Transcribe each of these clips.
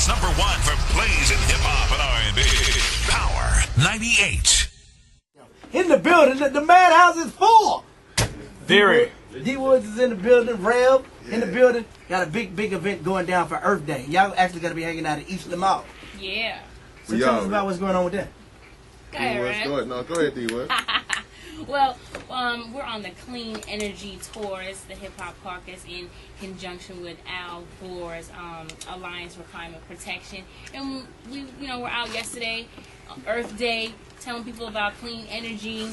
#1 for plays in hip-hop and R&B. Power 98. In the building, the madhouse is full. Very. D Woods is in the building, Rev in the building. Got a big event going down for Earth Day. Y'all actually got to be hanging out at East Lamar. Yeah. So tell us about what's going on with that. Go ahead, Go ahead, D Woods. Well, we're on the Clean Energy Tour. It's the Hip Hop Caucus in conjunction with Al Gore's Alliance for Climate Protection. And we're out yesterday, Earth Day, telling people about clean energy.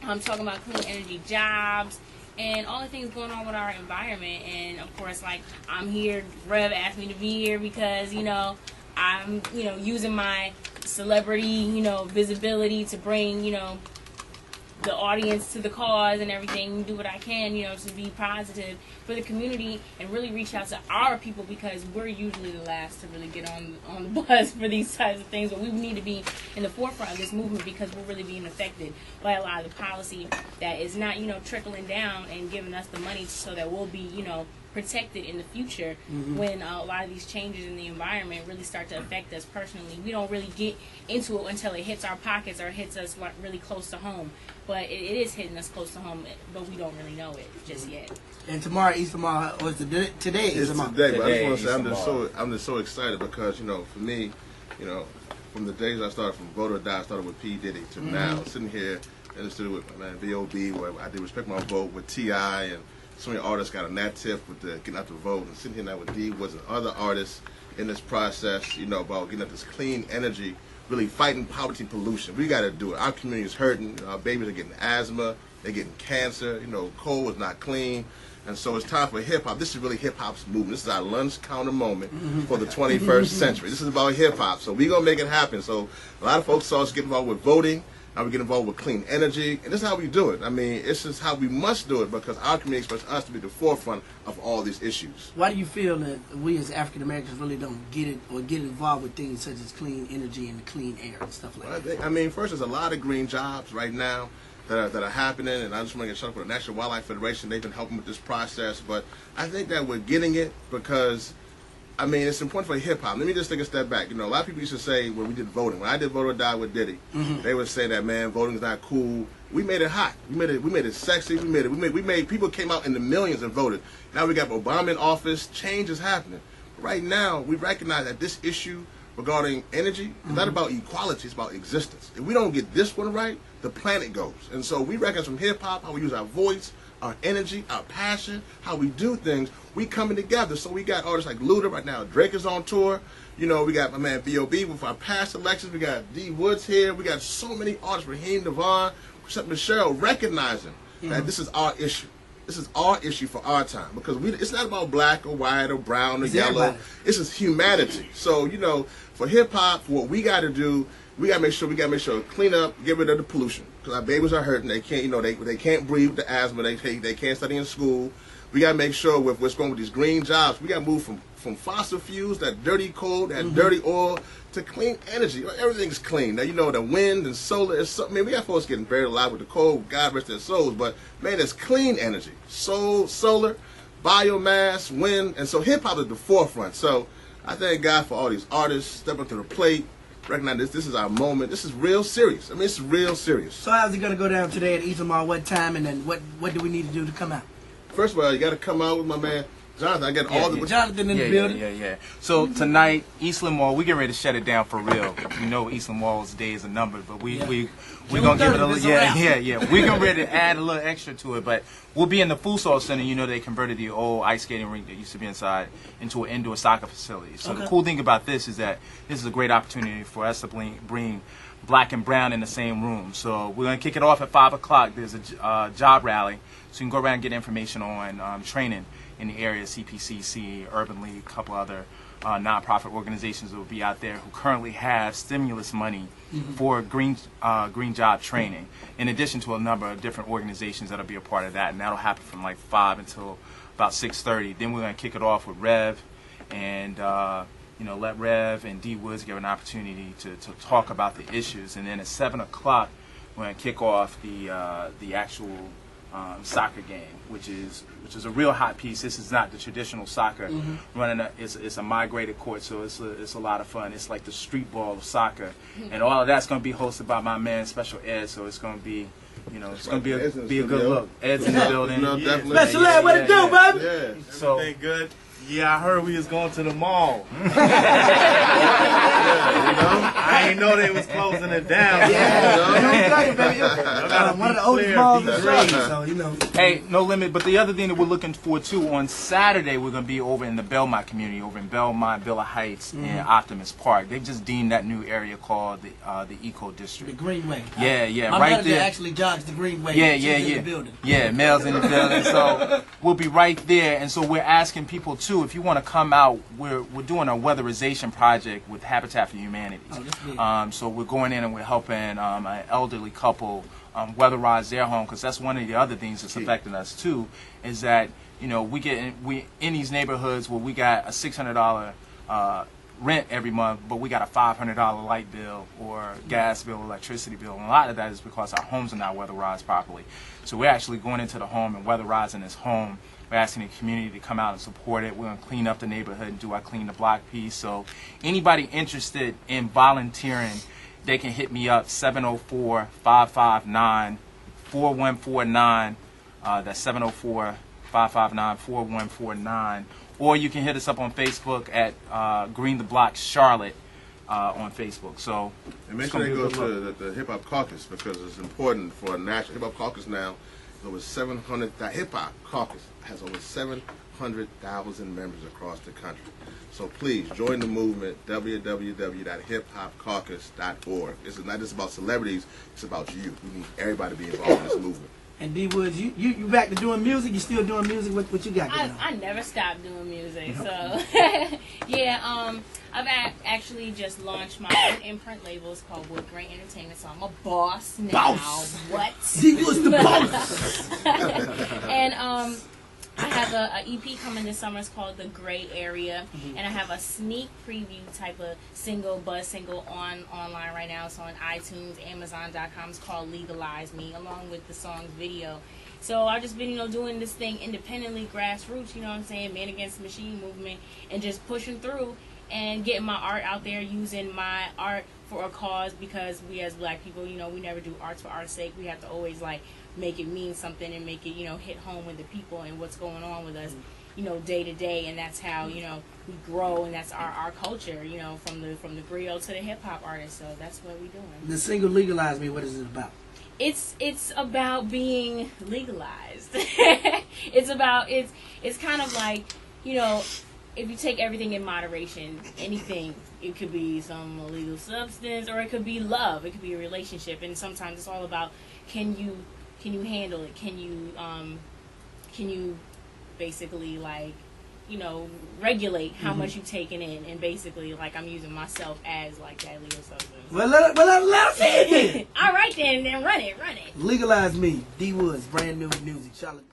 Talking about clean energy jobs and all the things going on with our environment. And of course, like, I'm here. Rev asked me to be here because I'm using my celebrity visibility to bring the audience to the cause and everything, do what I can, to be positive for the community and really reach out to our people, because we're usually the last to really get on the bus for these types of things. But we need to be in the forefront of this movement because we're really being affected by a lot of the policy that is not, trickling down and giving us the money so that we'll be, protected in the future when a lot of these changes in the environment really start to affect us personally. We don't really get into it until it hits our pockets or hits us really close to home. But it is hitting us close to home, but we don't really know it just yet. And tomorrow, East Lamar, today? It's today, but I just want to say I'm just so excited because for me, from the days I started from Vote or Die, I started with P Diddy to now sitting here in the studio with my man V.O.B., where I did Respect My Vote with T.I. and so many artists got on that tip with the getting out the vote, and sitting here now with D Woods and other artists in this process, about getting at this clean energy, really fighting poverty and pollution. We got to do it. Our community is hurting. Our babies are getting asthma. They're getting cancer. Coal is not clean. And so it's time for hip-hop. This is really hip-hop's movement. This is our lunch counter moment for the 21st century. This is about hip-hop. So we're going to make it happen. So a lot of folks saw us get involved with voting. Now we get involved with clean energy, and this is how we do it. I mean, this is how we must do it because our community expects us to be the forefront of all these issues. Why do you feel that we as African Americans really don't get it or get involved with things such as clean energy and clean air and stuff like that? I mean, first, there's a lot of green jobs right now that are happening, and I just want to get shout out for the National Wildlife Federation. They've been helping with this process, but I think that we're getting it because it's important for hip-hop. Let me just take a step back. A lot of people used to say when we did voting, when I did Vote or Die with Diddy, they would say that, man, voting is not cool. We made it hot. We made it sexy. We made people came out in the millions and voted. Now we got Obama in office. Change is happening. Right now, we recognize that this issue regarding energy is not about equality, it's about existence. If we don't get this one right, the planet goes. And so we recognize from hip-hop how we use our voice, our energy, our passion, how we do things, we coming together. So we got artists like Luda right now. Drake is on tour. We got my man B.O.B. with our past elections. We got D. Woods here. We got so many artists, Raheem Devon, Michelle, recognizing that this is our issue. This is our issue for our time because it's not about black or white or brown or yellow. Everybody. This is humanity. So, for hip-hop, what we got to do, we got to make sure clean up, get rid of the pollution. Because our babies are hurting. They can't, they can't breathe with the asthma. They can't study in school. We got to make sure with what's going with these green jobs, we got to move from fossil fuels, that dirty coal, that dirty oil, to clean energy. Everything's clean. Now, the wind and solar is something. We got folks getting buried alive with the coal. God rest their souls. But, man, it's clean energy. Solar, biomass, wind. And so hip-hop is the forefront. So I thank God for all these artists stepping to the plate. Recognize this is our moment. This is real serious. It's real serious. So how's it going to go down today at East Lamar? What time, and then what do we need to do to come out? First of all, you got to come out with my man Jonathan. I got all the Jonathan in the building. Yeah. So tonight, East Lamar, we getting ready to shut it down for real. East Lamar's days are numbered, but we're gonna give it a little. We're getting ready to add a little extra to it, but we'll be in the Food Source Center. They converted the old ice skating rink that used to be inside into an indoor soccer facility. So the cool thing about this is that this is a great opportunity for us to bring black and brown in the same room. So we're going to kick it off at 5 o'clock. There's a job rally, so you can go around and get information on training in the area, CPCC, Urban League, a couple other nonprofit organizations that will be out there who currently have stimulus money for green job training, in addition to a number of different organizations that will be a part of that, and that'll happen from like 5 until about 6:30. Then we're going to kick it off with Rev and let Rev and D. Woods give an opportunity to talk about the issues. And then at 7 o'clock, we're going to kick off the actual soccer game, which is a real hot piece. This is not the traditional soccer. Running it's a migrated court, so it's a lot of fun. It's like the street ball of soccer, and all of that's going to be hosted by my man Special Ed. So it's going to be, it's going to be a good look. Ed's in the building. Definitely. Special Ed, what it do, baby? Yeah. So Everything good? Yeah, I heard we was going to the mall. I ain't know they was closing it down. One of the oldest malls in the city, so Hey, no limit. But the other thing that we're looking for too, on Saturday we're going to be over in the Belmont community, over in Belmont, Villa Heights, and Optimus Park. They've just deemed that new area called the Eco District. The Greenway. Yeah, My right manager there. actually jogs the Greenway. Yeah. In the building. Yeah, Mel's in the building. So we'll be right there. And so we're asking people too, if you want to come out, we're doing a weatherization project with Habitat for Humanity. Oh, that's big. So we're going in and we're helping an elderly couple weatherize their home, because that's one of the other things that's affecting us too, is that we in these neighborhoods where we got a $600 rent every month, but we got a $500 light bill or gas bill, electricity bill, and a lot of that is because our homes are not weatherized properly. So we're actually going into the home and weatherizing this home. We're asking the community to come out and support it. We're going to clean up the neighborhood and do our clean the block piece. So anybody interested in volunteering, they can hit me up, 704-559-4149. That's 704-559-4149. Or you can hit us up on Facebook at Green the Block Charlotte on Facebook. So And make sure they go to the Hip Hop Caucus, because it's important for a national Hip Hop Caucus now. Over 700. The Hip Hop Caucus has over 700,000 members across the country. So please join the movement. www.hiphopcaucus.org. It's not just about celebrities. It's about you. We need everybody to be involved in this movement. And D Woods, you back to doing music? You still doing music? What you got going on? I never stopped doing music, so yeah. I've actually just launched my own imprint label. It's called Woods and Rev Entertainment, so I'm a boss now. Boss. What? D Woods the boss. And I have a EP coming this summer. It's called The Gray Area, and I have a sneak preview type of buzz single online right now. It's on iTunes, Amazon.com. It's called Legalize Me, along with the song's video. So I've just been, doing this thing independently, grassroots, man against the machine movement, and just pushing through and getting my art out there, using my art for a cause, because we as black people, we never do arts for art's sake. We have to always make it mean something and make it, hit home with the people and what's going on with us, day to day. And that's how, we grow, and that's our culture, from the griot to the hip hop artist. So that's what we're doing. The single Legalize Me, what is it about? It's about being legalized. It's kind of like, if you take everything in moderation, anything, it could be some illegal substance, or it could be love, it could be a relationship, and sometimes it's all about can you handle it? Can you basically regulate how much you're taking in, and basically I'm using myself as that illegal substance. Well, let us see it then. All right then run it. Legalize Me, D Woods, brand new music, Charlotte.